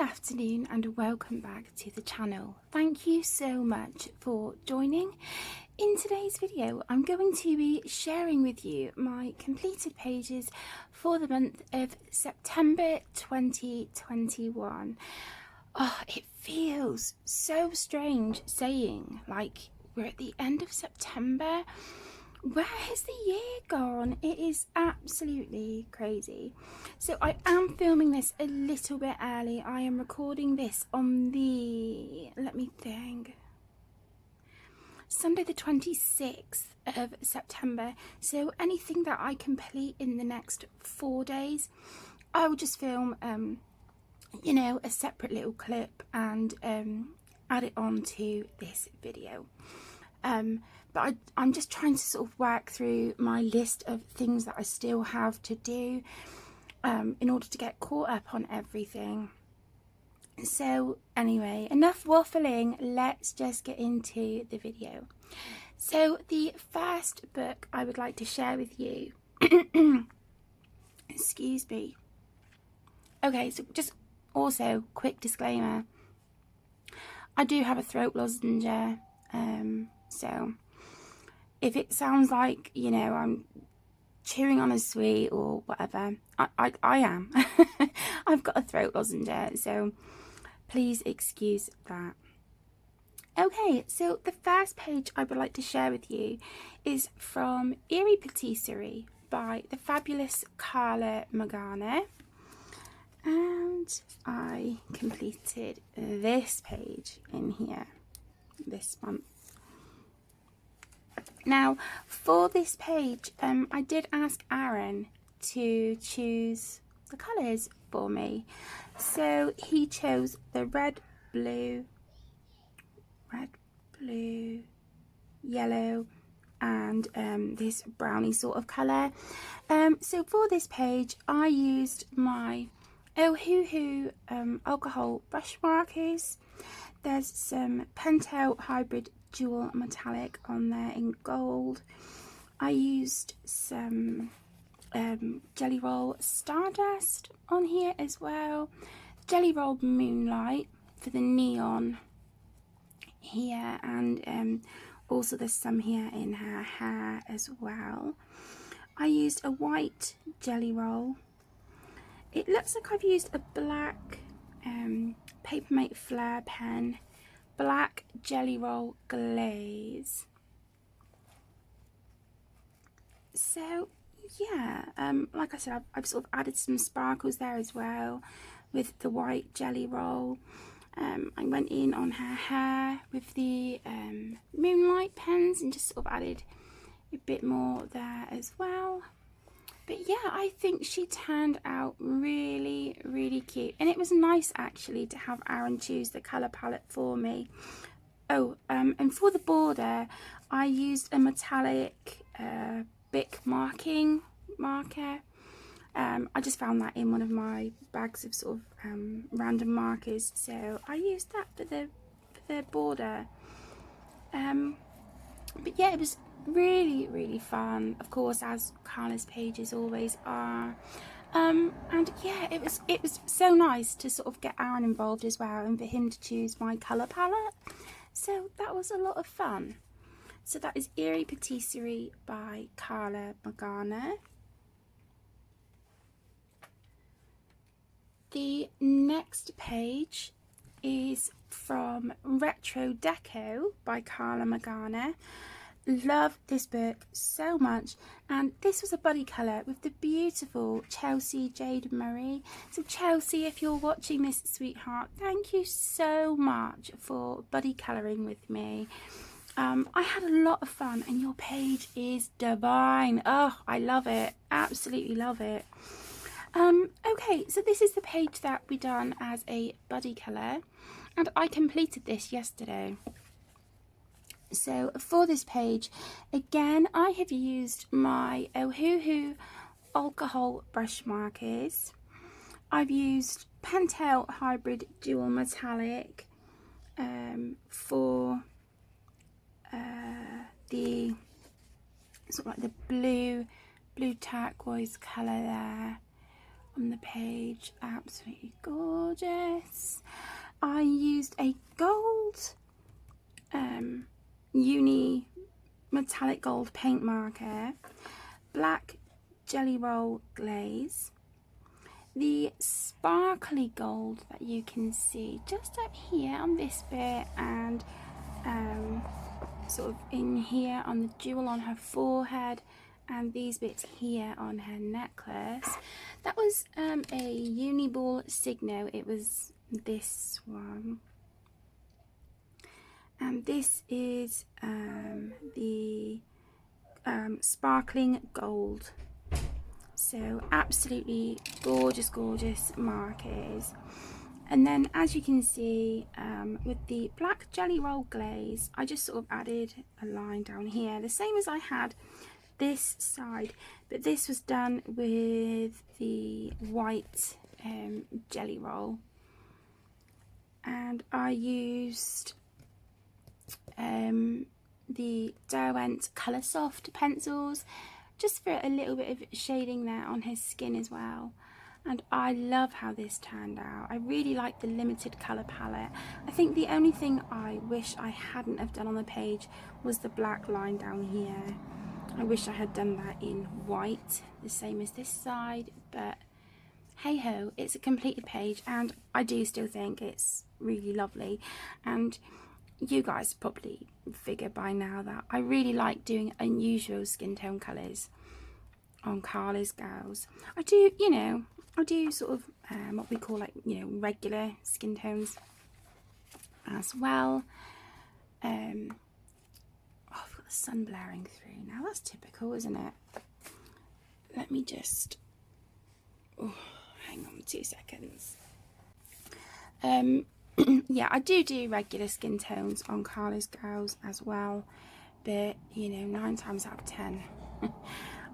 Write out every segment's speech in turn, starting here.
afternoon and welcome back to the channel. Thank you so much for joining. In today's video I'm going to be sharing with you my completed pages for the month of September 2021. Oh, it feels so strange saying like we're at the end of September. Where has the year gone? It is absolutely crazy. So I am filming this a little bit early. I am recording this on the, let me think, Sunday the 26th of September. So anything that I complete in the next 4 days, I will just film, you know, a separate little clip and add it on to this video. But I'm just trying to sort of work through my list of things that I still have to do in order to get caught up on everything. So anyway, enough waffling, let's just get into the video. So the first book I would like to share with you, excuse me. Okay, so just also quick disclaimer, I do have a throat lozenge, so if it sounds like, you know, I'm chewing on a sweet or whatever, I am. I've got a throat lozenge, so please excuse that. Okay, so the first page I would like to share with you is from Eerie Patisserie by the fabulous Carla Magana. And I completed this page in here this month. Now, for this page, I did ask Aaron to choose the colours for me. So he chose the red, blue, yellow, and this brownie sort of colour. So for this page, I used my Ohuhu alcohol brush markers. There's some Pentel Hybrid Dual Metallic on there in gold. I used some Jelly Roll Stardust on here as well. Jelly Roll Moonlight for the neon here, and also there's some here in her hair as well. I used a white Jelly Roll. It looks like I've used a black Papermate Flare pen, black Jelly Roll glaze. So yeah, like I said, I've sort of added some sparkles there as well with the white Jelly Roll. I went in on her hair with the Moonlight pens and just sort of added a bit more there as well. But yeah, I think she turned out really, really cute. And it was nice actually to have Aaron choose the colour palette for me. Oh, and for the border, I used a metallic Bic marker. I just found that in one of my bags of sort of random markers. So I used that for the border. But yeah, it was really, really fun, of course, as Carla's pages always are. And yeah, it was so nice to sort of get Aaron involved as well and for him to choose my colour palette. So that was a lot of fun. So that is Eerie Patisserie by Carla Magana. The next page is from Retro Deco by Carla Magana. Love this book so much, and this was a buddy colour with the beautiful Chelsea Jade Murray. So Chelsea, if you're watching this, sweetheart, thank you so much for buddy colouring with me. I had a lot of fun and your page is divine. Oh, I love it, absolutely love it. Okay, so this is the page that we done as a buddy colour, and I completed this yesterday. So for this page, again, I have used my Ohuhu alcohol brush markers. I've used Pentel Hybrid Dual Metallic for the sort of like the blue turquoise colour there. on the page. Absolutely gorgeous. I used a gold uni metallic gold paint marker, black jelly roll glaze, the sparkly gold that you can see just up here on this bit, and sort of in here on the jewel on her forehead, and these bits here on her necklace. That was a uni ball signo. It was this one, and this is the sparkling gold. So absolutely gorgeous, gorgeous markers. And then, as you can see, with the black jelly roll glaze, I just sort of added a line down here, the same as I had this side, but this was done with the white jelly roll. And I used the Derwent Colour Soft pencils, just for a little bit of shading there on his skin as well. And I love how this turned out. I really like the limited colour palette. I think the only thing I wish I hadn't have done on the page was the black line down here. I wish I had done that in white, the same as this side, but hey ho, it's a completed page, and I do still think it's really lovely. And you guys probably figure by now that I really like doing unusual skin tone colours on Carla's Girls. I do, you know, I do sort of what we call, like, you know, regular skin tones as well. Oh, I've got the sun blaring through now. That's typical, isn't it? Let me just, oh, hang on 2 seconds. Yeah, I do regular skin tones on Carla's Girls as well, but you know, 9 times out of 10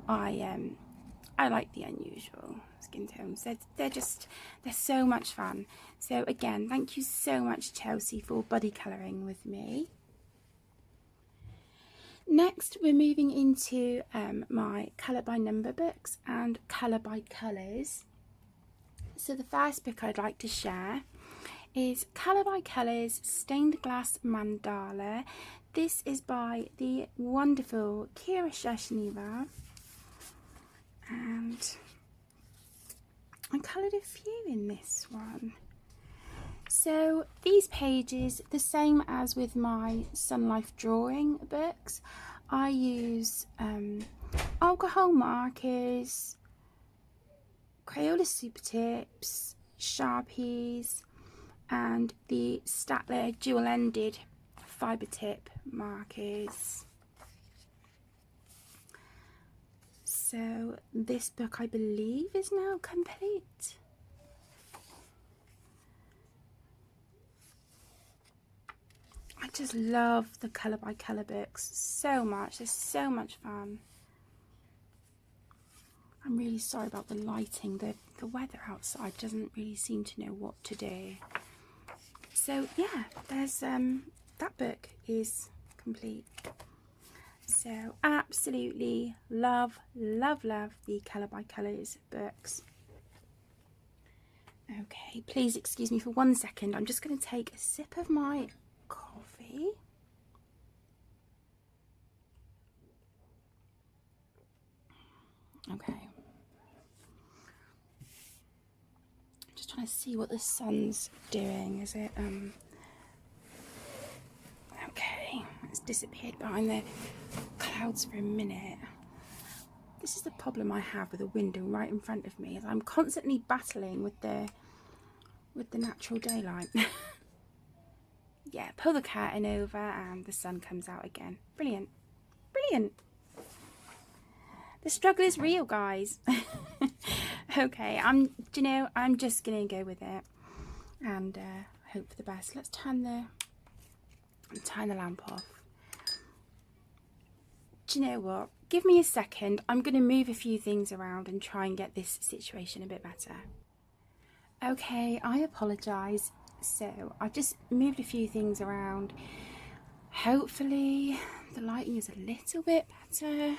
I like the unusual skin tones. They're so much fun. So again, thank you so much, Chelsea, for buddy colouring with me. Next, we're moving into my colour by number books and colour by colours. So the first book I'd like to share is Colour by Colours Stained Glass Mandala. This is by the wonderful Kira Sheshneva, and I coloured a few in this one. So these pages, the same as with my Sun Life drawing books, I use alcohol markers, Crayola Super Tips, Sharpies, and the Statler dual-ended fibre tip markers. So this book, I believe, is now complete. I just love the colour by colour books so much. They're so much fun. I'm really sorry about the lighting. The weather outside doesn't really seem to know what to do. So yeah, there's that book is complete. So absolutely love the Colour by Colours books. Okay, please excuse me for 1 second. I'm just going to take a sip of my coffee. Okay. Just trying to see what the sun's doing. Is it okay, it's disappeared behind the clouds for a minute. This is the problem I have with a window right in front of me, is I'm constantly battling with the natural daylight. Yeah, pull the curtain over and the sun comes out again. Brilliant. Brilliant. The struggle is real, guys. Okay, I'm just gonna go with it and hope for the best. Let's turn the lamp off. Do you know what? Give me a second. I'm going to move a few things around and try and get this situation a bit better. Okay, I apologise. So I've just moved a few things around. Hopefully the lighting is a little bit better.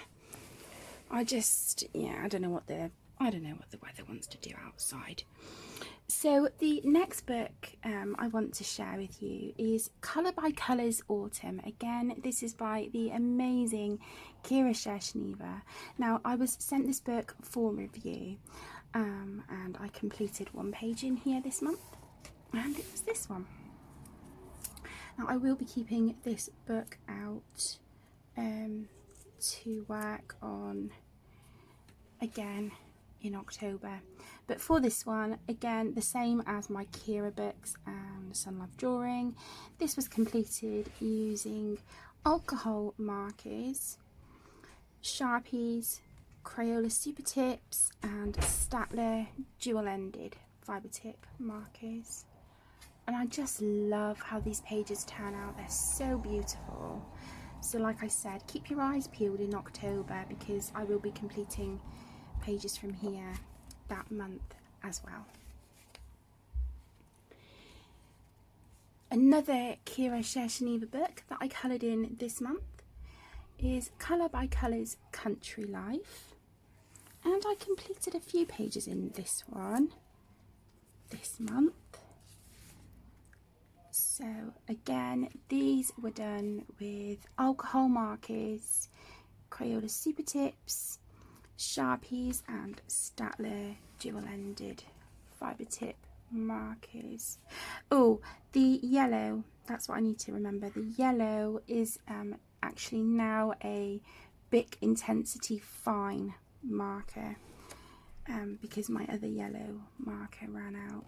I don't know what the I don't know what the weather wants to do outside. So the next book I want to share with you is Colour by Colours Autumn. Again, this is by the amazing Kira Shershneva. Now, I was sent this book for review and I completed one page in here this month, and it was this one. Now, I will be keeping this book out to work on again in October, but for this one, again, the same as my Kira books and Sun Love Drawing, this was completed using alcohol markers, Sharpies, Crayola Super Tips and Staedtler dual-ended fibre tip markers. And I just love how these pages turn out. They're so beautiful. So like I said, keep your eyes peeled in October, because I will be completing pages from here that month as well. Another Kira Shershneva book that I coloured in this month is Colour by Colours Country Life, and I completed a few pages in this one this month. So again, these were done with alcohol markers, Crayola Super Tips, Sharpies and Staedtler dual-ended fibre tip markers. Oh, the yellow, that's what I need to remember. The yellow is actually now a Bic Intensity Fine marker because my other yellow marker ran out.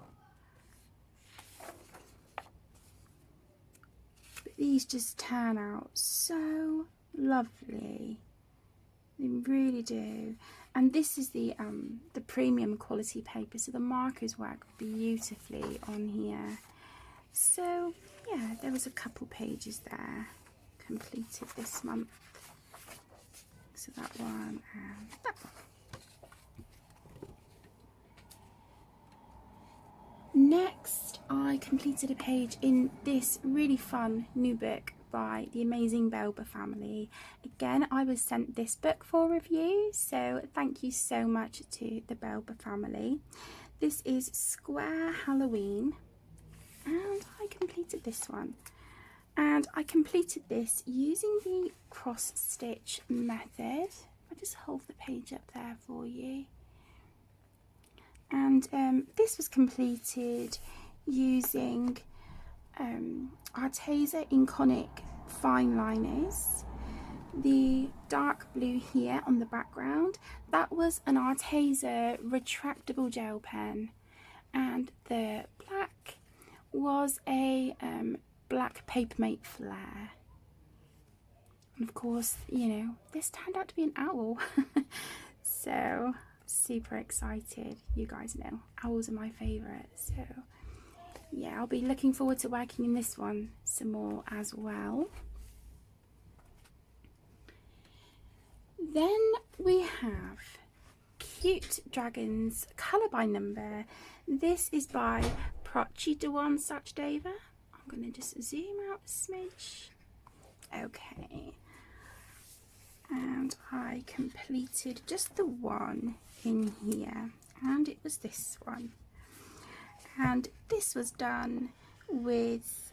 But these just turn out so lovely. They really do. And this is the premium quality paper, so the markers work beautifully on here. So yeah, there was a couple pages there completed this month. So that one and that one. Next, I completed a page in this really fun new book by the amazing Belba family. Again, I was sent this book for review, so thank you so much to the Belba family. This is Square Halloween, and I completed this one. And I completed this using the cross stitch method. I'll just hold the page up there for you. And this was completed using Arteza Inconic fine liners. The dark blue here on the background, that was an Arteza retractable gel pen, and the black was a black Papermate Flare. And of course, you know, this turned out to be an owl. So super excited. You guys know owls are my favourite, so yeah, I'll be looking forward to working in this one some more as well. Then we have Cute Dragons Colour by Number. This is by Prachi Dewan Sachdeva. I'm going to just zoom out a smidge. Okay. And I completed just the one in here, and it was this one. And this was done with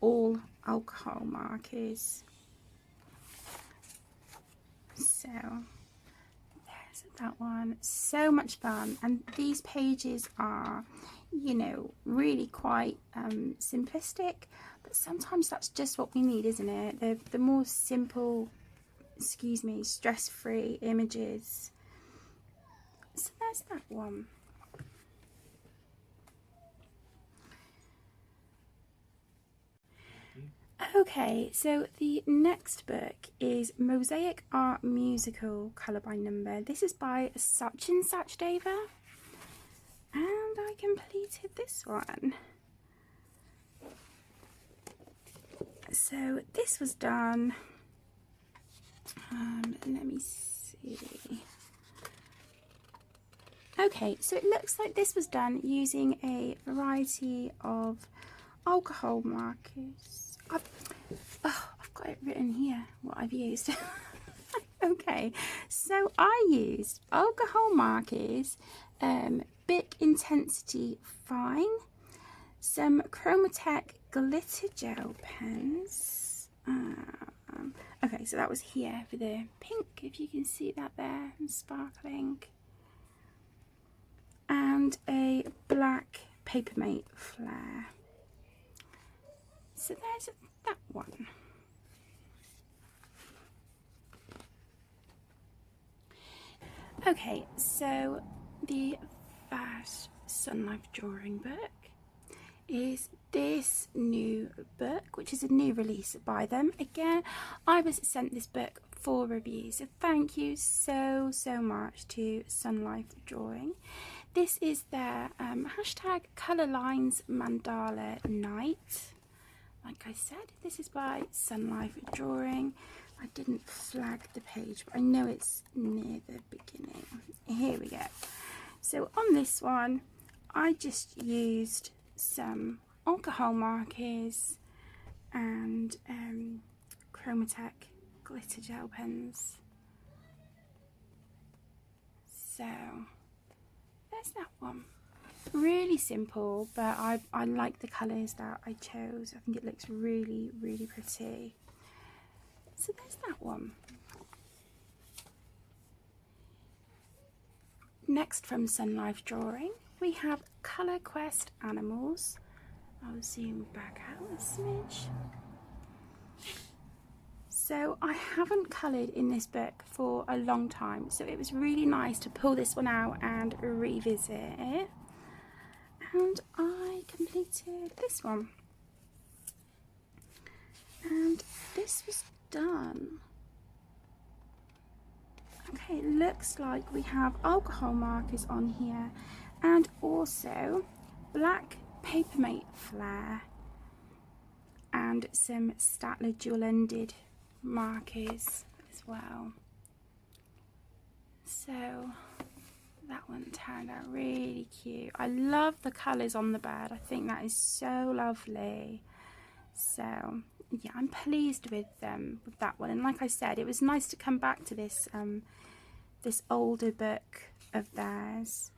all alcohol markers. So there's that one. So much fun, and these pages are, you know, really quite simplistic, but sometimes that's just what we need, isn't it? The more simple, excuse me, stress-free images. So there's that one. Okay, so the next book is Mosaic Art Musical Colour by Number. This is by Sachin Sachdeva, and I completed this one. So this was done, let me see. Okay, so it looks like this was done using a variety of alcohol markers. I've got it written here, what I've used. Okay, so I used alcohol markers, Bic Intensity Fine, some Chromatech glitter gel pens. Okay, so that was here for the pink, if you can see that there, and sparkling. And a black Papermate flare. So there's that one. Okay, so the first Sun Life drawing book is this new book, which is a new release by them. Again, I was sent this book for review, so thank you so much to Sun Life Drawing. This is their hashtag Colour Lines Mandala Night. Like I said, this is by Sun Life Drawing. I didn't flag the page, but I know it's near the beginning. Here we go. So on this one, I just used some alcohol markers and Chromatech glitter gel pens. So there's that one. Really simple, but I like the colours that I chose. I think it looks really pretty. So there's that one. Next from Sun Life Drawing, we have Colour Quest Animals. I'll zoom back out a smidge. So I haven't coloured in this book for a long time, so it was really nice to pull this one out and revisit it. And I completed this one. And this was done. Okay, it looks like we have alcohol markers on here and also black Papermate flare and some Staedtler dual-ended markers as well. So that one turned out really cute. I love the colours on the bird. I think that is so lovely. So yeah, I'm pleased with that one. And like I said, it was nice to come back to this this older book of theirs.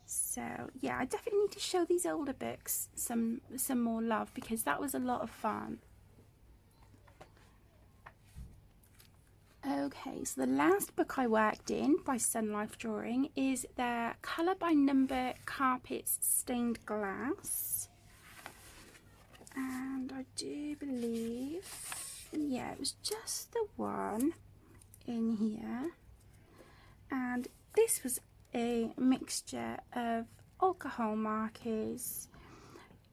So yeah, I definitely need to show these older books some more love, because that was a lot of fun. Okay, so the last book I worked in by Sun Life Drawing is their Colour by Number Carpets Stained Glass. And I do believe, yeah, it was just the one in here. And this was a mixture of alcohol markers,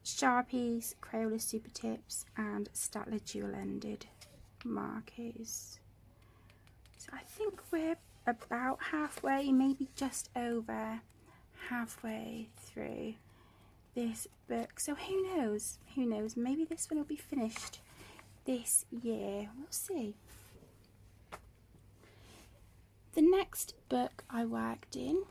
Sharpies, Crayola Super Tips, and Staedtler dual-ended markers. So I think we're about halfway, maybe just over halfway through this book. So who knows? Who knows? Maybe this one will be finished this year. We'll see. The next book I worked in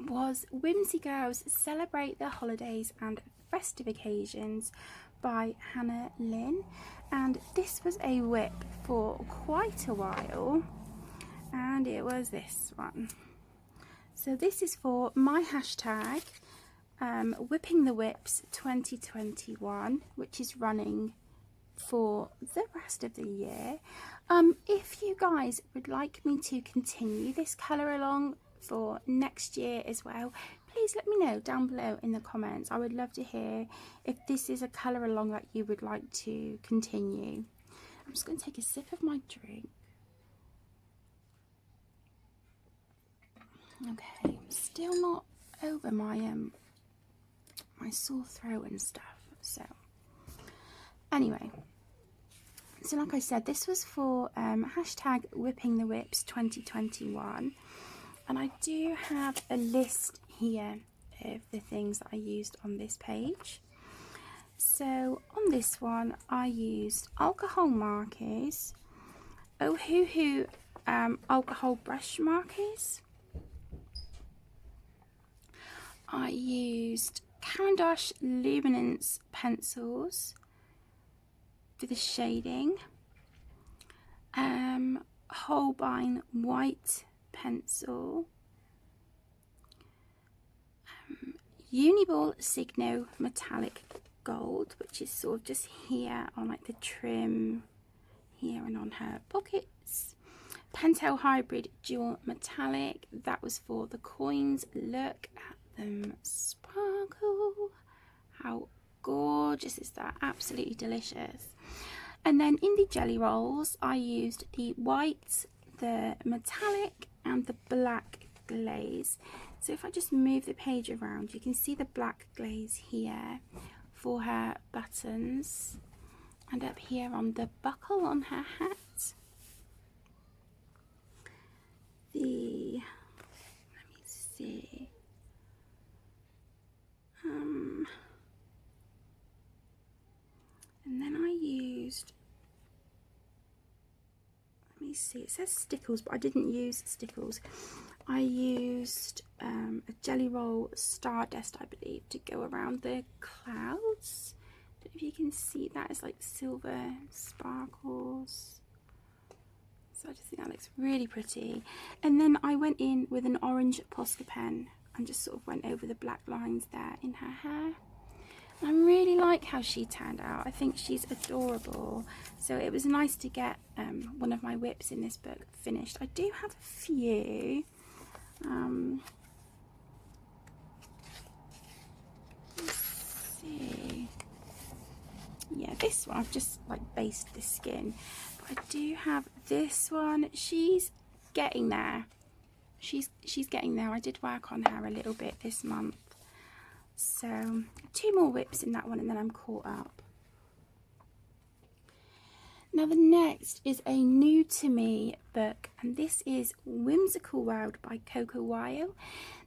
was Whimsy Girls Celebrate the Holidays and Festive Occasions by Hannah Lynn, and this was a whip for quite a while, and it was this one. So this is for my hashtag Whipping the Whips 2021, which is running for the rest of the year. If you guys would like me to continue this colour along for next year as well, please let me know down below in the comments. I would love to hear if this is a colour along that you would like to continue. I'm just going to take a sip of my drink. Okay, still not over my my sore throat and stuff. So anyway, so like I said, this was for hashtag Whipping the Whips 2021, and I do have a list here of the things that I used on this page. So on this one, I used alcohol markers, Ohuhu alcohol brush markers. I used Caran d'Ache Luminance pencils for the shading. Holbein white pencil, Uniball Signo metallic gold, which is sort of just here on like the trim here and on her pockets. Pentel hybrid dual metallic, that was for the coins. Look at them sparkle. How gorgeous is that? Absolutely delicious. And then in the jelly rolls, I used the white, the metallic and the black glaze. So if I just move the page around, you can see the black glaze here for her buttons, and up here on the buckle on her hat. Let me see. And then I used, let me see, it says stickles, but I didn't use stickles. I used a jelly roll stardust, I believe, to go around the clouds. I don't know if you can see that. It's like silver sparkles. So I just think that looks really pretty. And then I went in with an orange Posca pen and just sort of went over the black lines there in her hair. I really like how she turned out. I think she's adorable. So it was nice to get one of my whips in this book finished. I do have a few. Let's see. Yeah, this one I've just like based the skin. But I do have this one. She's getting there. She's getting there. I did work on her a little bit this month. So 2 more whips in that one and then I'm caught up. Now the next is a new to me book, and this is Whimsical World by Coco Weil.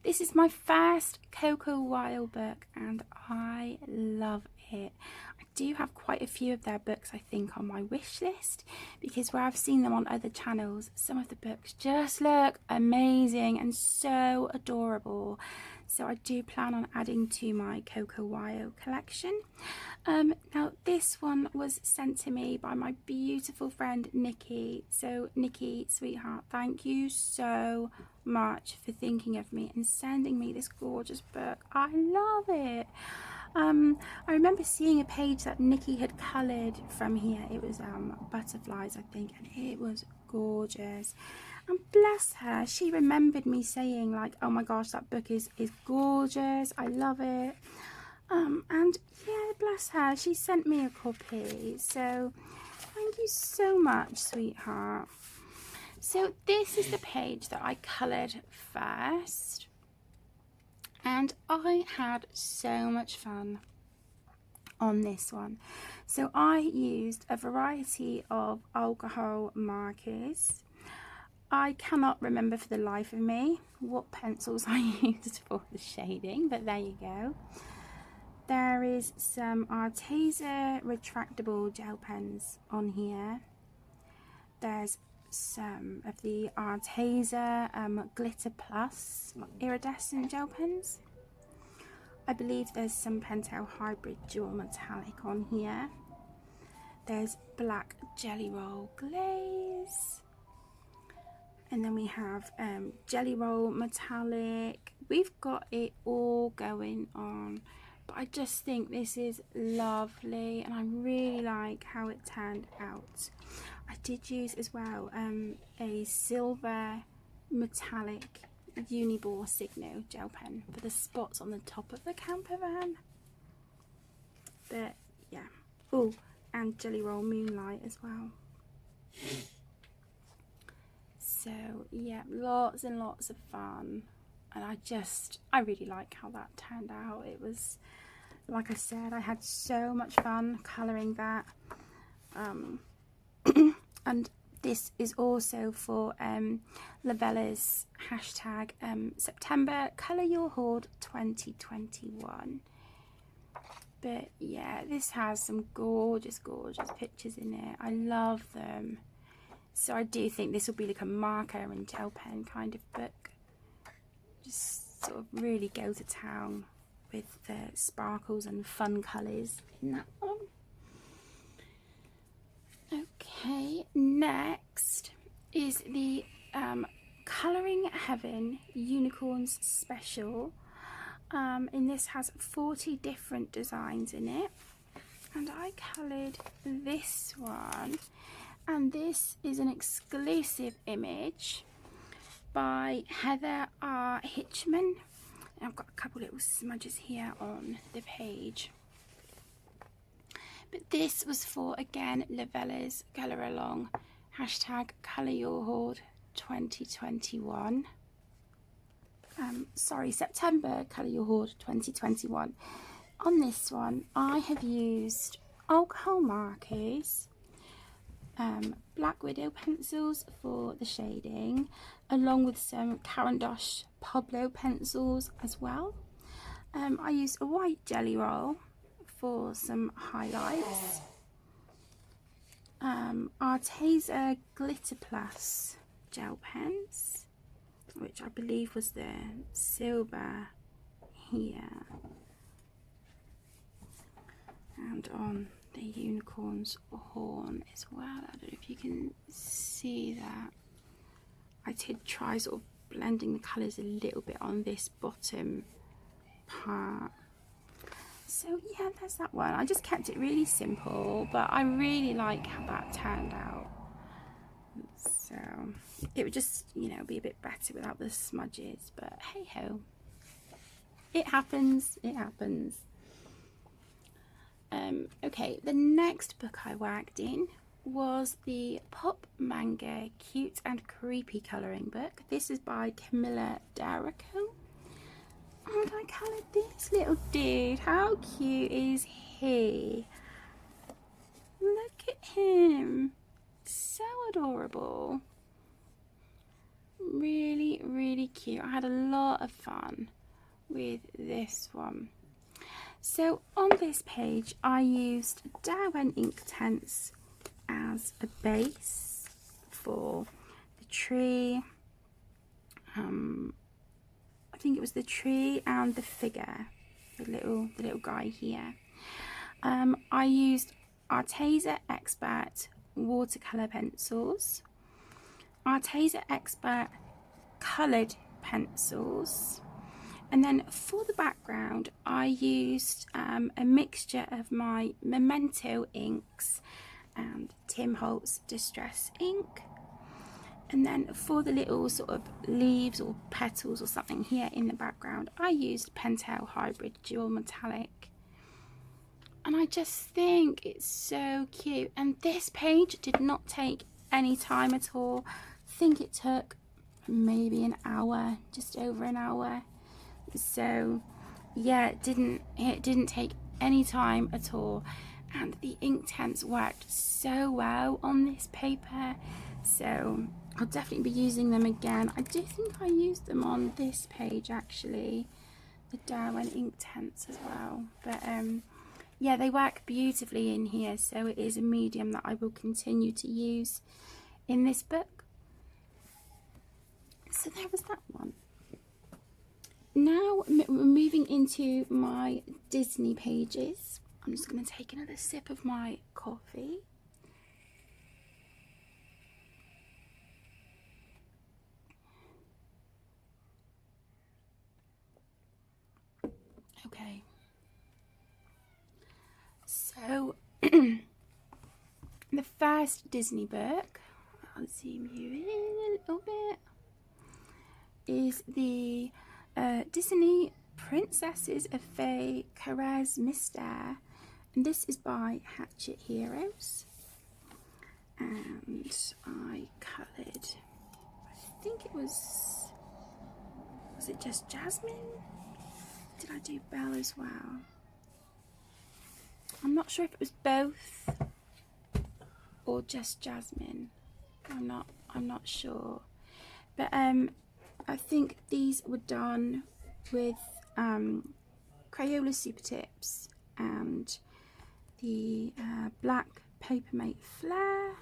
This is my first Coco Weil book and I love it. I do have quite a few of their books, I think, on my wish list, because where I've seen them on other channels, some of the books just look amazing and so adorable. So I do plan on adding to my Coco Weil collection. Now this one was sent to me by my beautiful friend Nikki. So Nikki, sweetheart, thank you so much for thinking of me and sending me this gorgeous book. I love it. I remember seeing a page that Nikki had coloured from here. It was butterflies, I think, and it was gorgeous. And bless her, she remembered me saying like, oh my gosh, that book is gorgeous, I love it. And yeah, bless her, she sent me a copy. So thank you so much, sweetheart. So this is the page that I coloured first. And I had so much fun on this one. So I used a variety of alcohol markers. I cannot remember for the life of me what pencils I used for the shading, but there you go. There is some Arteza retractable gel pens on here. There's some of the Arteza Glitter Plus iridescent gel pens. I believe there's some Pentel hybrid dual metallic on here. There's black jelly roll glaze. And then we have jelly roll metallic. We've got it all going on. But I just think this is lovely and I really like how it turned out. I did use as well a silver metallic Uniball Signo gel pen for the spots on the top of the camper van. But yeah. Oh, and jelly roll moonlight as well. So yeah, lots and lots of fun, and I really like how that turned out. It was, like I said, I had so much fun colouring that. And this is also for Labella's hashtag September Colour Your Hoard 2021. But yeah, this has some gorgeous pictures in it. I love them. So I do think this will be like a marker and gel pen kind of book. Just sort of really go to town with the sparkles and fun colours in that one. Okay, next is the Colouring Heaven Unicorns Special. And this has 40 different designs in it. And I coloured this one. And this is an exclusive image by Heather R. Hitchman. I've got a couple little smudges here on the page. But this was for, again, Lavella's Colour Along, hashtag Colour Your Hoard 2021. Sorry, September Colour Your Hoard 2021. On this one, I have used alcohol markers, Black Widow pencils for the shading, along with some Caran d'Ache Pablo pencils as well. I used a white jelly roll for some highlights. Arteza Glitter Plus gel pens, which I believe was the silver here. And on the unicorn's horn as well. I don't know if you can see that. I did try sort of blending the colours a little bit on this bottom part. So yeah, there's that one. I just kept it really simple, but I really like how that turned out. So it would just, you know, be a bit better without the smudges, but hey ho. It happens, it happens. Okay, the next book I worked in was the Pop Manga Cute and Creepy colouring book. This is by Camilla Deco. And I coloured this little dude. How cute is he? Look at him. So adorable. Really, really cute. I had a lot of fun with this one. So on this page I used Darwin Inktense as a base for the tree. I think it was the tree and the figure, the little guy here. I used Arteza Expert watercolour pencils, Arteza Expert coloured pencils, and then for the background I used a mixture of my Memento inks and Tim Holtz Distress ink. And then for the little sort of leaves or petals or something here in the background, I used Pentel Hybrid Dual Metallic. And I just think it's so cute. And this page did not take any time at all. I think it took maybe an hour, just over an hour. So yeah, it didn't take any time at all. And the Inktense worked so well on this paper. So I'll definitely be using them again. I do think I used them on this page actually, the Darwin Inktense as well. But yeah, they work beautifully in here, so it is a medium that I will continue to use in this book. So there was that one. Now we're moving into my Disney pages. I'm just going to take another sip of my coffee. Okay, so the first Disney book, I'll zoom you in a little bit, is the Disney Princesses of Fae Carrez Mystère, and this is by Hatchet Heroes. And I coloured, I think it was it just Jasmine? Did I do Belle as well? I'm not sure if it was both or just Jasmine. I'm not sure. But I think these were done with Crayola Super Tips and the black Papermate Flare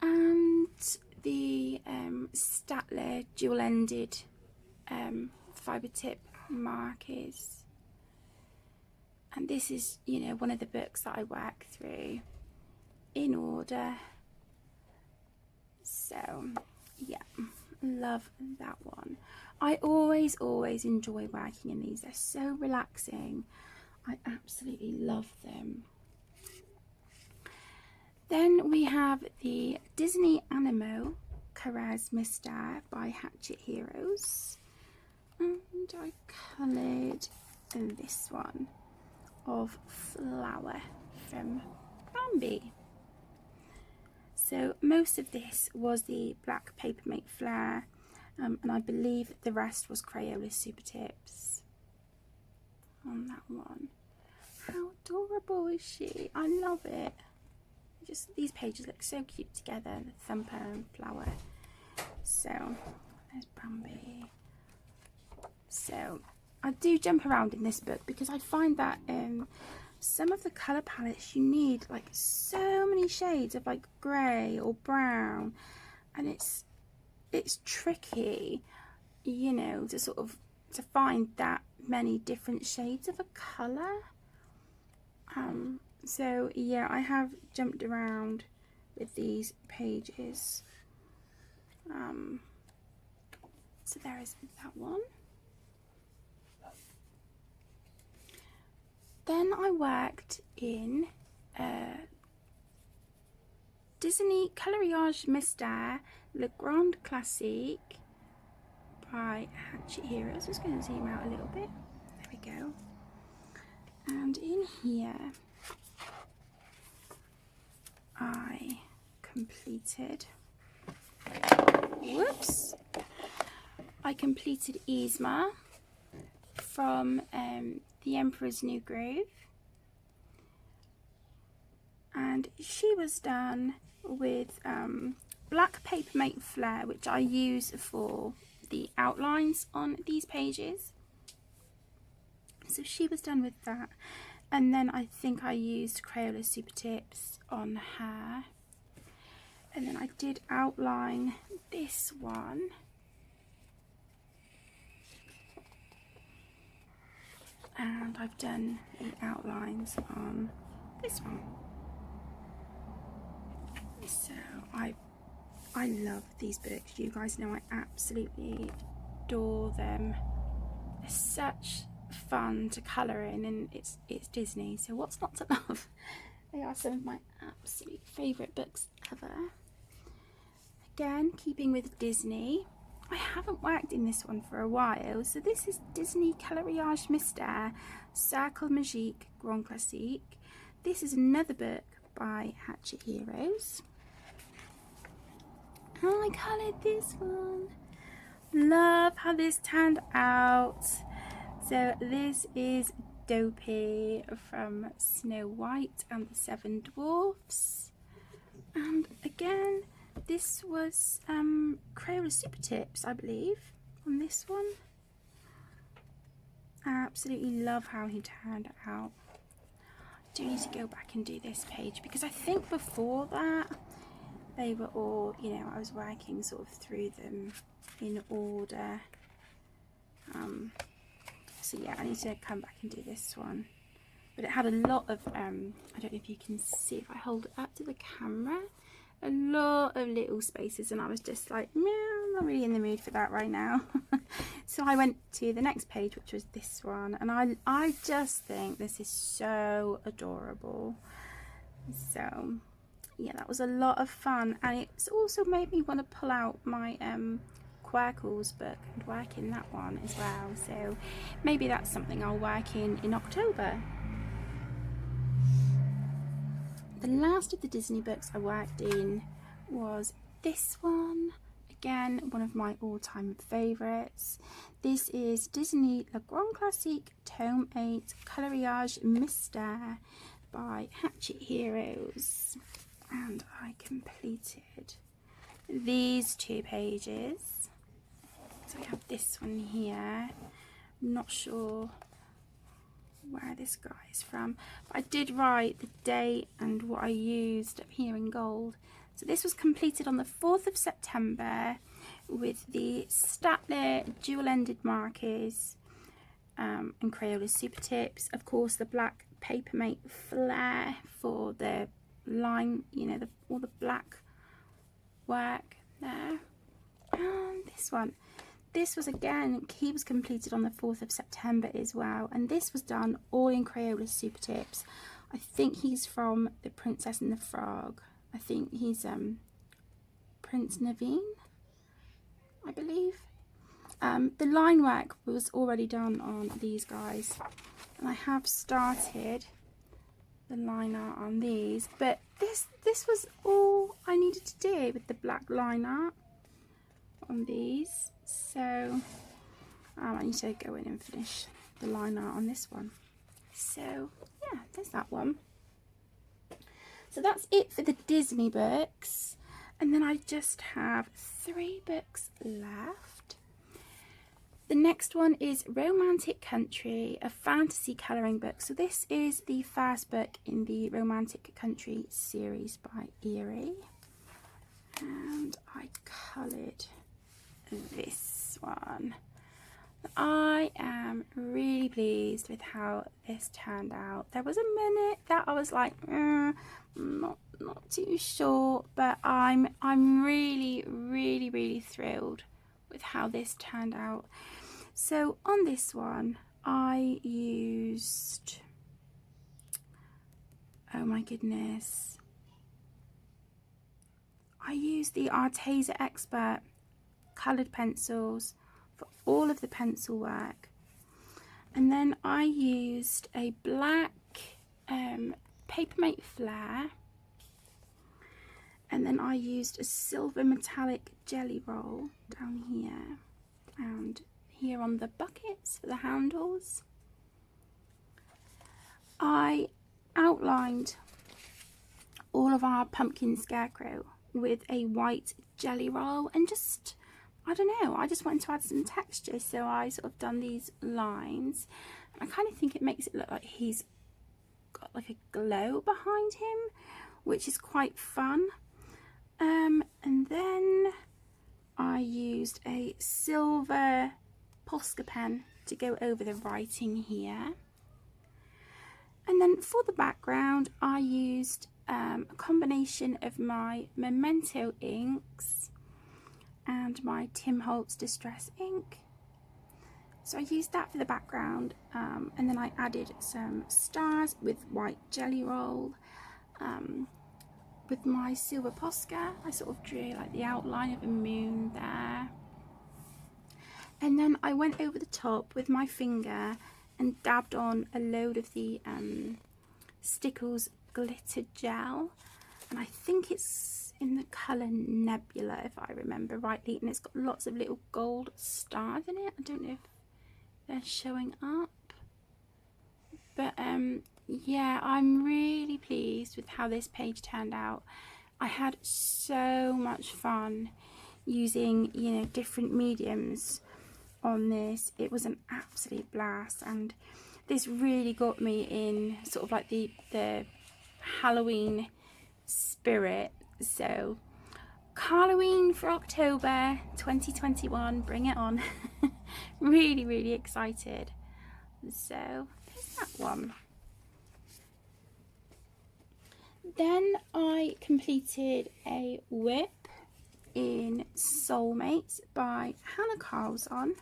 and the Statler dual-ended fibre tip markers. And this is, you know, one of the books that I work through in order. So So yeah, love that one. I always enjoy working in these. They're so relaxing. I absolutely love them. Then we have the Disney Animo Caress Mister by Hatchet Heroes, and I coloured this one of Flower from Bambi. So most of this was the black Papermate Flare, and I believe the rest was Crayola Super Tips on that one. How adorable is she? I love it. Just these pages look so cute together, the Thumper and Flower. So there's Bambi. So I do jump around in this book because I find that some of the colour palettes you need like so many shades of like grey or brown, and it's tricky, you know, to find that many different shades of a colour. So yeah, I have jumped around with these pages. So there is that one. Then I worked in Disney Coloriage Mystère Le Grand Classique by Hatchet Heroes. I'm just going to zoom out a little bit. There we go. And in here I completed, I completed Yzma from The Emperor's New Groove, and she was done with black Papermate Flare, which I use for the outlines on these pages. So she was done with that, and then I think I used Crayola Super Tips on her, and then I did outline this one. And I've done the outlines on this one. So I love these books. You guys know I absolutely adore them. They're such fun to colour in, and it's Disney, so what's not to love? They are some of my absolute favourite books ever. Again, keeping with Disney, I haven't worked in this one for a while. So this is Disney Coloriage Mystère Cercle Magique Grand Classique. This is another book by Hatchet Heroes. Oh, I coloured this one. Love how this turned out. So this is Dopey from Snow White and the Seven Dwarfs. And again, this was Crayola Super Tips, I believe, on this one. I absolutely love how he turned out. I do need to go back and do this page because I think before that they were all, you know, I was working sort of through them in order. So yeah, I need to come back and do this one. But it had a lot of, I don't know if you can see, if I hold it up to the camera, a lot of little spaces, and I was just like, no, I'm not really in the mood for that right now. So I went to the next page, which was this one, and I just think this is so adorable. So yeah, that was a lot of fun, and it's also made me want to pull out my Quirkles book and work in that one as well. So maybe that's something I'll work in October. The last of the Disney books I worked in was this one. Again, one of my all-time favourites. This is Disney Le Grand Classique Tome 8 Coloriage Mystère by Hatchet Heroes. And I completed these two pages. So we have this one here. I'm not sure where this guy is from, but I did write the date and what I used up here in gold. So this was completed on the 4th of September with the Statler dual-ended markers and Crayola Super Tips. Of course, the black Papermate Flare for the line, you know, all the black work there. And this was again, he was completed on the 4th of September as well, and this was done all in Crayola Super Tips. I think he's from The Princess and the Frog. I think he's Prince Naveen, I believe. The line work was already done on these guys, and I have started the line art on these, but this was all I needed to do with the black line art on these. So I need to go in and finish the line art on this one. So yeah, there's that one. So that's it for the Disney books, and then I just have 3 books left. The next one is Romantic Country, a fantasy colouring book. So this is the first book in the Romantic Country series by Eerie, and I coloured this one. I am really pleased with how this turned out. There was a minute that I was like, not too sure, but I'm really thrilled with how this turned out. So on this one I used, oh my goodness, I used the Arteza Expert coloured pencils for all of the pencil work, and then I used a black Papermate Flare, and then I used a silver metallic jelly roll down here and here on the buckets for the handles. I outlined all of our pumpkin scarecrow with a white jelly roll, and just, I don't know, I just wanted to add some texture, so I sort of done these lines. I kind of think it makes it look like he's got like a glow behind him, which is quite fun. And then I used a silver Posca pen to go over the writing here. And then for the background I used a combination of my Memento inks and my Tim Holtz Distress ink. So I used that for the background, and then I added some stars with white jelly roll. With my silver Posca, I sort of drew like the outline of a moon there. And then I went over the top with my finger and dabbed on a load of the Stickles glitter gel, and I think it's in the colour Nebula if I remember rightly, and it's got lots of little gold stars in it. I don't know if they're showing up, but yeah, I'm really pleased with how this page turned out. I had so much fun using, you know, different mediums on this. It was an absolute blast, and this really got me in sort of like the Halloween spirit. So Halloween for October 2021, bring it on. Really excited. So there's that one. Then I completed a whip in Soulmates by Hannah Carlson,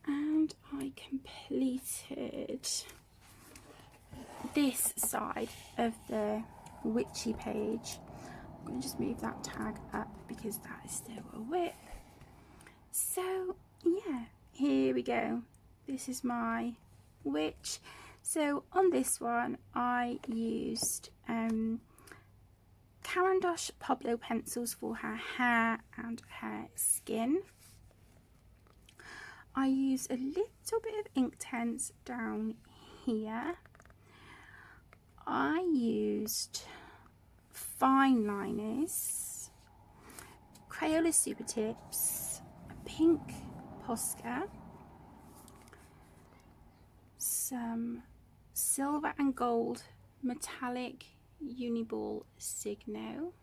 and I completed this side of the witchy page. I'm going to just move that tag up because that is still a whip. So yeah, here we go. This is my witch. So on this one I used Caran d'Ache Pablo pencils for her hair and her skin. I used a little bit of Inktense down here. I used fine liners, Crayola Super Tips, a pink Posca, some silver and gold metallic Uniball Signo,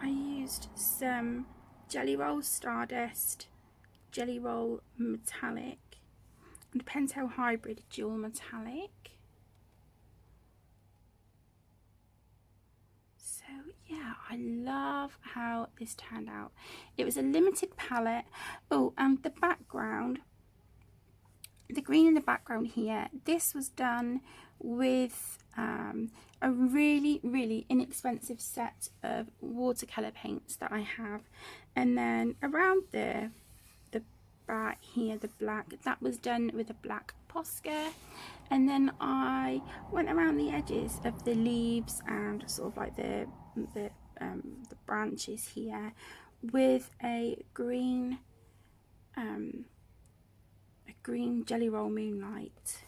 I used some Jelly Roll Stardust, Jelly Roll Metallic, and Pentel Hybrid Dual Metallic. I love how this turned out. It was a limited palette. Oh, and the background, the green in the background here, this was done with a really inexpensive set of watercolor paints that I have. And then around the back here, the black, that was done with a black Posca. And then I went around the edges of the leaves and sort of like the branches here with a green Jelly Roll Moonlight.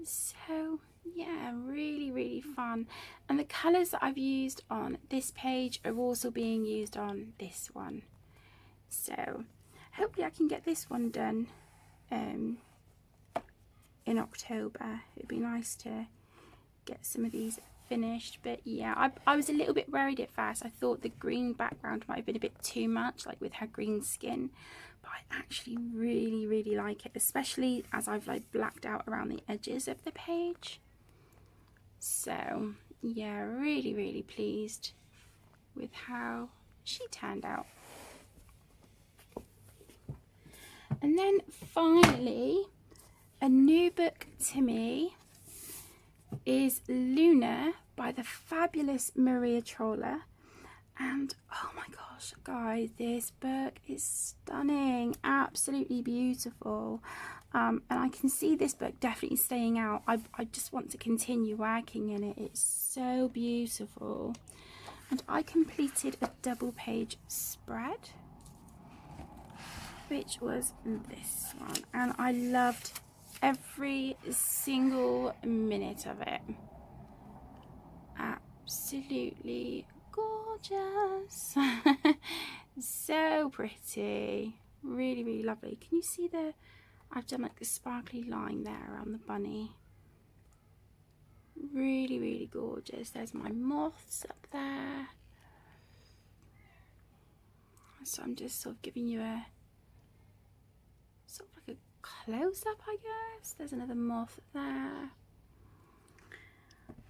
So yeah, really fun. And the colours that I've used on this page are also being used on this one. So hopefully I can get this one done in October. It'd be nice to get some of these finished. But yeah, I was a little bit worried at first. I thought the green background might have been a bit too much, like with her green skin, but I actually really like it, especially as I've like blacked out around the edges of the page. So yeah, really pleased with how she turned out. And then finally, a new book to me is Luna by the fabulous Maria Troller. And oh my gosh, guys, this book is stunning, absolutely beautiful. And I can see this book definitely staying out. I just want to continue working in it. It's so beautiful. And I completed a double page spread, which was this one, and I loved every single minute of it. Absolutely gorgeous. So pretty, really lovely. Can you see I've done like the sparkly line there around the bunny. Really gorgeous. There's my moths up there. So I'm just sort of giving you a sort of like a close-up, I guess. There's another moth there.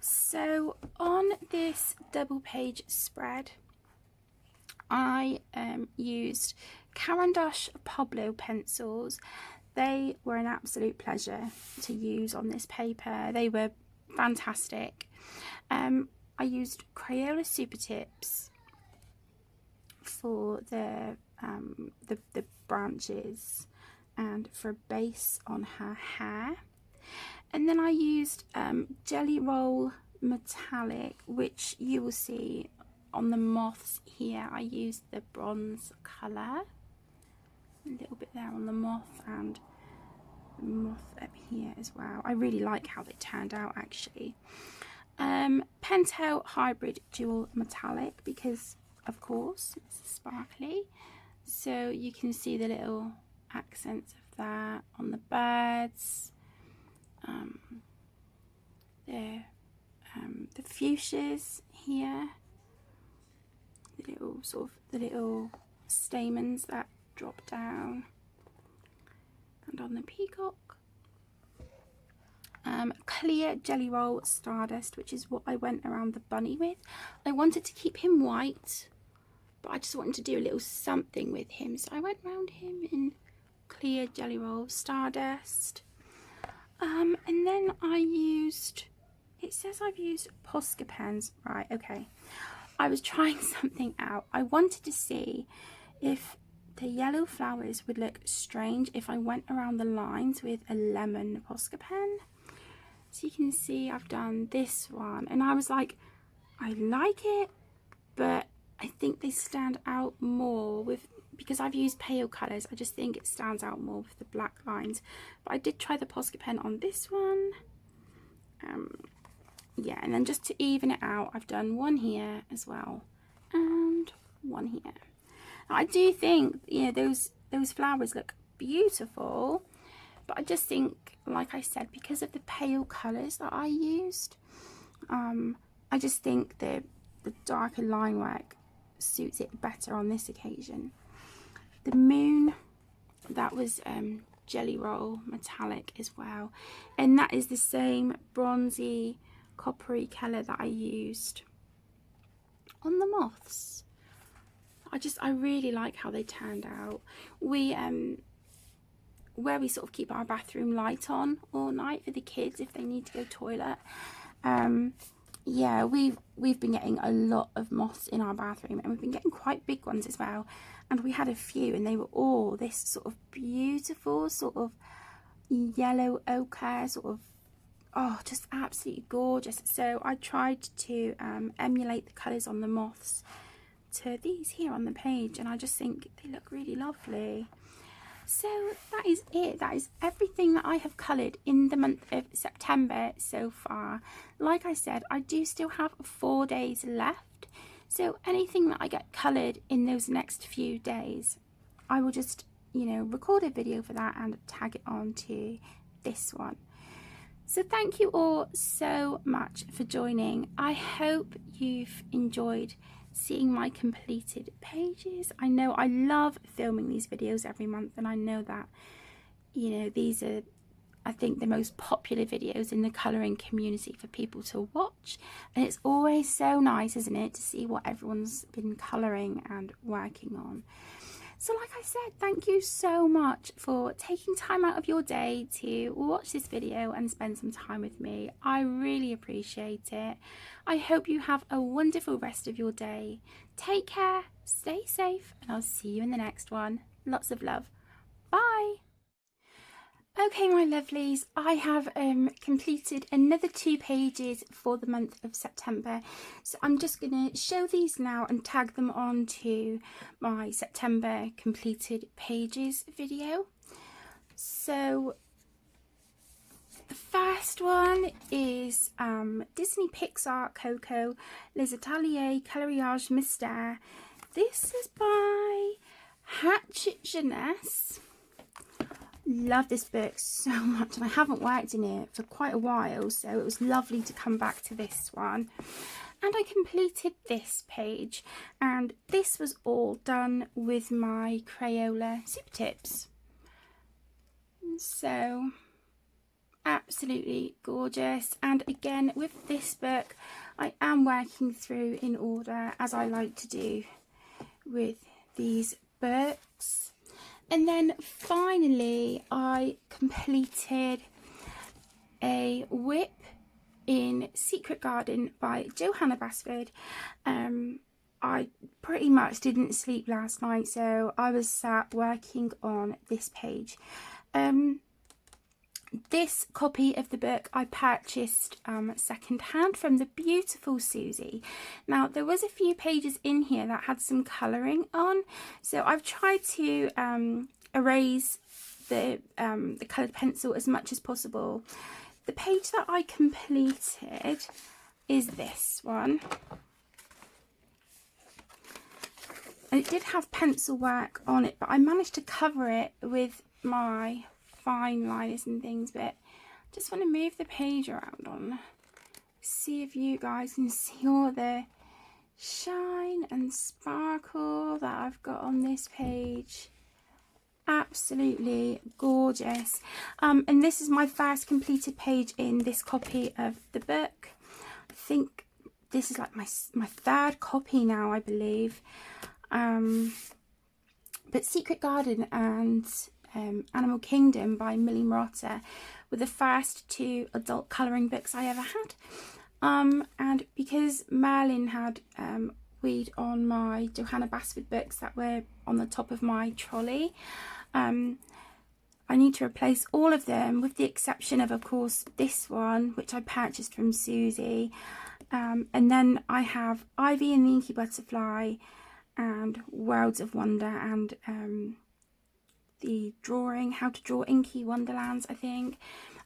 So on this double page spread, I used Caran-d'Ache Pablo pencils. They were an absolute pleasure to use on this paper. They were fantastic. I used Crayola Super Tips for the branches and for a base on her hair. And then I used Jelly Roll Metallic, which you will see on the moths here. I used the bronze colour, a little bit there on the moth and the moth up here as well. I really like how they turned out actually. Pentel Hybrid Dual Metallic, because of course it's sparkly, so you can see the little accents of that on the birds. The fuchsias here, the little stamens that drop down, and on the peacock. Clear Jelly Roll Stardust, which is what I went around the bunny with. I wanted to keep him white, but I just wanted to do a little something with him, so I went around him in Clear Jelly Roll Stardust. And then I used, it says I've used Posca pens, right? Okay, I was trying something out. I wanted to see if the yellow flowers would look strange if I went around the lines with a lemon Posca pen. So you can see I've done this one, and I was like, I like it, but I think they stand out more with, because I've used pale colours, I just think it stands out more with the black lines. But I did try the Posca pen on this one. Yeah, and then just to even it out, I've done one here as well and one here. Now, I do think, you know, those flowers look beautiful, but I just think, like I said, because of the pale colours that I used, I just think the darker line work suits it better on this occasion. The moon, that was Jelly Roll Metallic as well, and that is the same bronzy coppery colour that I used on the moths. I really like how they turned out. We where we sort of keep our bathroom light on all night for the kids if they need to go toilet. Yeah, we've been getting a lot of moths in our bathroom, and we've been getting quite big ones as well. And we had a few, and they were all this sort of beautiful sort of yellow ochre, sort of, oh, just absolutely gorgeous. So I tried to emulate the colours on the moths to these here on the page, and I just think they look really lovely. So that is it. That is everything that I have coloured in the month of September so far. Like I said, I do still have 4 days left. So anything that I get coloured in those next few days, I will just, you know, record a video for that and tag it on to this one. So thank you all so much for joining. I hope you've enjoyed seeing my completed pages. I know I love filming these videos every month, and I know that, you know, these are, I think, the most popular videos in the colouring community for people to watch, and it's always so nice, isn't it, to see what everyone's been colouring and working on. So like I said, thank you so much for taking time out of your day to watch this video and spend some time with me. I really appreciate it. I hope you have a wonderful rest of your day. Take care, stay safe, and I'll see you in the next one. Lots of love. Bye. Okay, my lovelies, I have completed another 2 pages for the month of September. So I'm just going to show these now and tag them on to my September completed pages video. So the first one is Disney Pixar Coco Les Ateliers Coloriage Mystère. This is by Hatchet Jeunesse. Love this book so much, and I haven't worked in it for quite a while, so it was lovely to come back to this one. And I completed this page, and this was all done with my Crayola Super Tips. So absolutely gorgeous. And again, with this book, I am working through in order, as I like to do with these books. And then finally, I completed a whip in Secret Garden by Johanna Basford. I pretty much didn't sleep last night, so I was sat working on this page. This copy of the book I purchased second hand from the beautiful Susie. Now, there was a few pages in here that had some colouring on, so I've tried to erase the coloured pencil as much as possible. The page that I completed is this one. And it did have pencil work on it, but I managed to cover it with my fine liners and things. But just want to move the page around on, see if you guys can see all the shine and sparkle that I've got on this page. Absolutely gorgeous. And this is my first completed page in this copy of the book. I think this is like my 3rd copy now, I believe. But Secret Garden and Animal Kingdom by Millie Marotta were the first 2 adult colouring books I ever had. And because Merlin had weed on my Johanna Basford books that were on the top of my trolley, I need to replace all of them, with the exception of course, this one, which I purchased from Susie. And then I have Ivy and the Inky Butterfly and Worlds of Wonder and the drawing, How to Draw Inky Wonderlands, I think.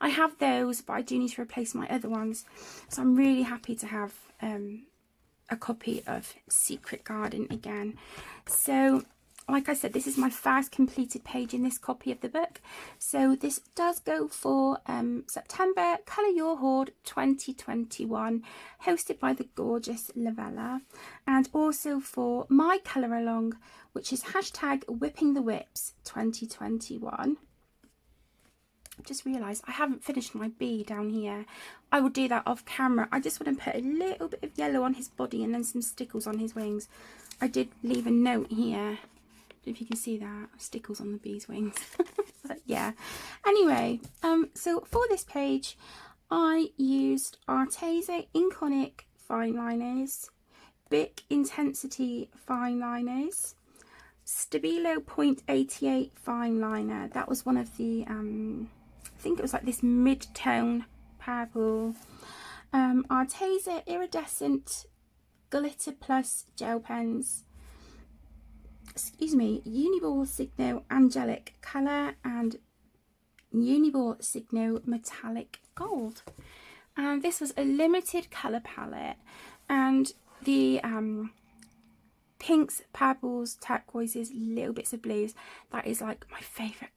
I have those, but I do need to replace my other ones. So I'm really happy to have a copy of Secret Garden again. So like I said, this is my first completed page in this copy of the book. So this does go for September Colour Your Hoard 2021, hosted by the gorgeous Lavella, and also for my colour along, which is #WhippingTheWhips 2021. just realised I haven't finished my bee down here. I will do that off camera. I just want to put a little bit of yellow on his body and then some stickles on his wings. I did leave a note here. I don't know if you can see that. Stickles on the bee's wings. But yeah. Anyway, so for this page, I used Arteza Inconic fine liners, Bic Intensity fine liners, Stabilo 0.88 fine liner. That was one of the, I think it was like this mid-tone purple. Arteza Iridescent Glitter Plus gel pens. Excuse me, Uniball Signo Angelic Colour and Uniball Signo Metallic Gold. And this was a limited colour palette, and the pinks, purples, turquoises, little bits of blues, that is like my favourite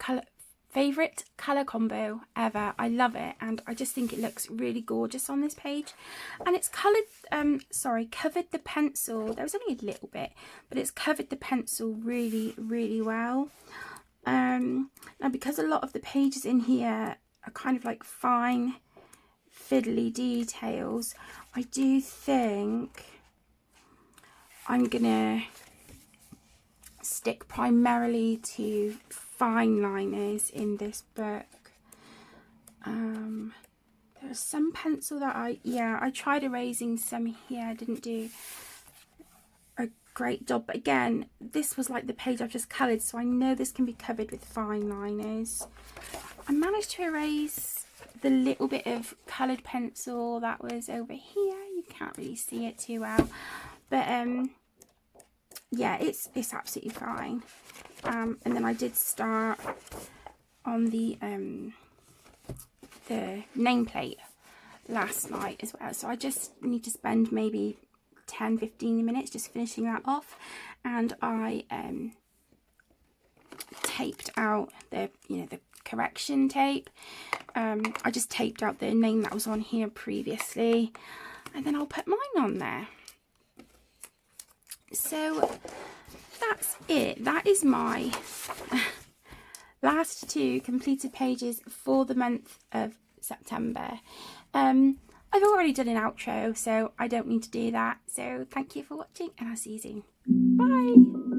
colour combo ever. I love it, and I just think it looks really gorgeous on this page. And it's covered the pencil. There was only a little bit, but it's covered the pencil really, really well. Now, because a lot of the pages in here are kind of like fine fiddly details, I do think I'm gonna stick primarily to fine liners in this book. There's some pencil that I tried erasing some here, didn't do a great job, but again, this was like the page I've just coloured, so I know this can be covered with fine liners. I managed to erase the little bit of coloured pencil that was over here. You can't really see it too well, but yeah, it's absolutely fine. And then I did start on the nameplate last night as well, so I just need to spend maybe 10-15 minutes just finishing that off. And I taped out the the correction tape. I just taped out the name that was on here previously, and then I'll put mine on there. So that's it. That is my last 2 completed pages for the month of September. I've already done an outro, so I don't need to do that. So thank you for watching, and I'll see you soon. Bye!